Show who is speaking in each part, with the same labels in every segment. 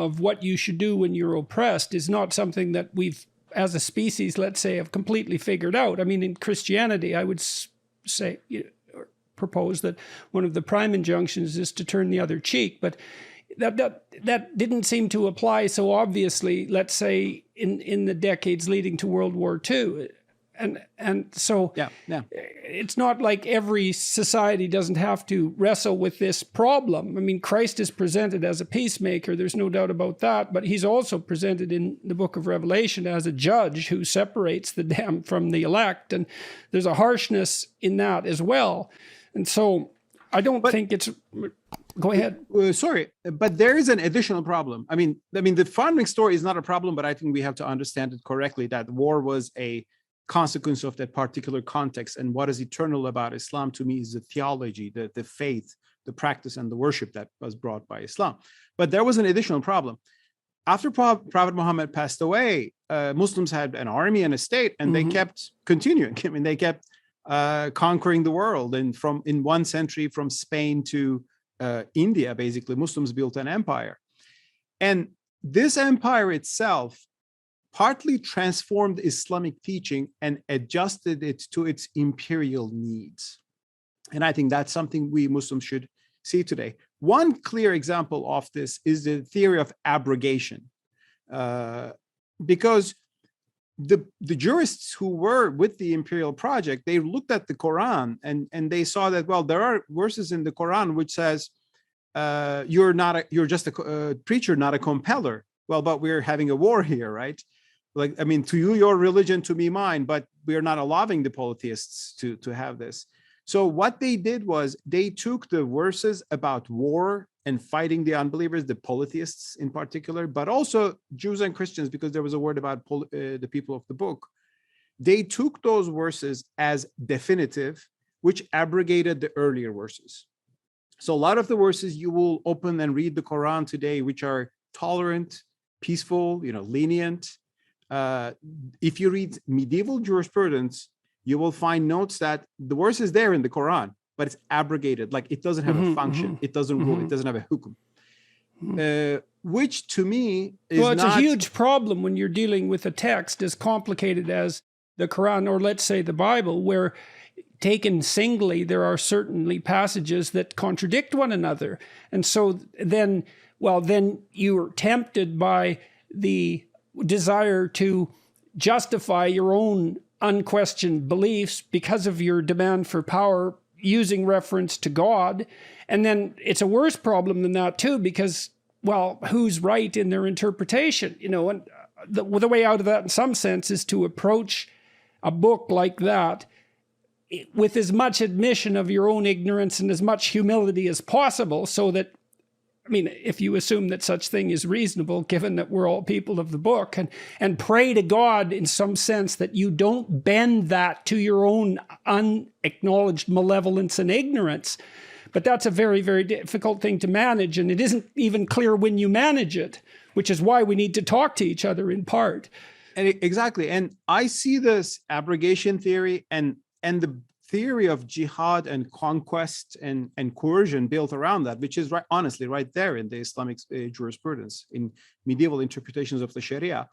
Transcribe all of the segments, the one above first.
Speaker 1: of what you should do when you're oppressed is not something that we've, as a species, let's say, have completely figured out. I mean, in Christianity, I would say, or propose that one of the prime injunctions is to turn the other cheek, but that didn't seem to apply so obviously, let's say, in the decades leading to World War II. And so it's not like every society doesn't have to wrestle with this problem. I mean, Christ is presented as a peacemaker, there's no doubt about that, but he's also presented in the book of Revelation as a judge who separates the damned from the elect, and there's a harshness in that as well. And so I don't think it's... Go ahead.
Speaker 2: Sorry, but there is an additional problem. I mean, the founding story is not a problem, but I think we have to understand it correctly, that war was a consequence of that particular context. And what is eternal about Islam to me is the theology, the faith, the practice, and the worship that was brought by Islam. But there was an additional problem. After Prophet Muhammad passed away, Muslims had an army and a state, and they kept continuing. I mean, they kept conquering the world. And in 1 century, from Spain to India, basically, Muslims built an empire. And this empire itself partly transformed Islamic teaching and adjusted it to its imperial needs. And I think that's something we Muslims should see today. One clear example of this is the theory of abrogation, because the jurists who were with the imperial project, they looked at the Quran and they saw that, well, there are verses in the Quran which says, you're just a preacher, not a compeller. Well, but we're having a war here, right? Like, I mean, to you, your religion, to me, mine, but we're not allowing the polytheists to have this. So what they did was they took the verses about war and fighting the unbelievers, the polytheists in particular, but also Jews and Christians, because there was a word about the people of the book. They took those verses as definitive, which abrogated the earlier verses. So a lot of the verses you will open and read the Quran today, which are tolerant, peaceful, lenient. If you read medieval jurisprudence, you will find notes that the verse is there in the Quran, but it's abrogated. Like, it doesn't have a function. It doesn't rule. It doesn't have a hukum. Which to me is
Speaker 1: it's a huge problem when you're dealing with a text as complicated as the Quran, or let's say the Bible, where taken singly, there are certainly passages that contradict one another. And so then you're tempted by the desire to justify your own unquestioned beliefs because of your demand for power using reference to God. And then it's a worse problem than that too, because, well, who's right in their interpretation? And the way out of that in some sense is to approach a book like that with as much admission of your own ignorance and as much humility as possible, so that, I mean, if you assume that such thing is reasonable, given that we're all people of the book, and pray to God in some sense that you don't bend that to your own unacknowledged malevolence and ignorance. But that's a very, very difficult thing to manage, and it isn't even clear when you manage it, which is why we need to talk to each other in part.
Speaker 2: Exactly. And I see this abrogation theory and the theory of jihad and conquest and coercion built around that, which is honestly right there in the Islamic jurisprudence, in medieval interpretations of the Sharia,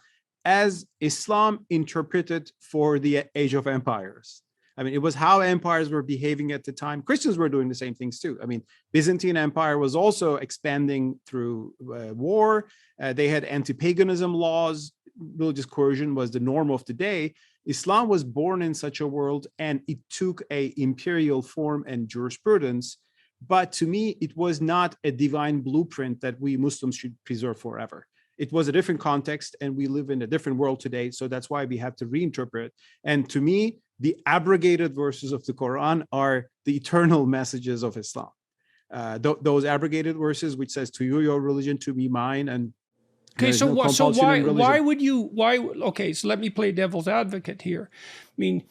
Speaker 2: as Islam interpreted for the age of empires. I mean, it was how empires were behaving at the time. Christians were doing the same things too. I mean, Byzantine Empire was also expanding through war. They had anti-paganism laws. Religious coercion was the norm of the day. Islam was born in such a world, and it took an imperial form and jurisprudence. But to me, it was not a divine blueprint that we Muslims should preserve forever. It was a different context, and we live in a different world today. So that's why we have to reinterpret. And to me, the abrogated verses of the Quran are the eternal messages of Islam. Those abrogated verses, which says, to you, your religion, to me, mine, and
Speaker 1: okay, so why would you, okay, so let me play devil's advocate here. I mean,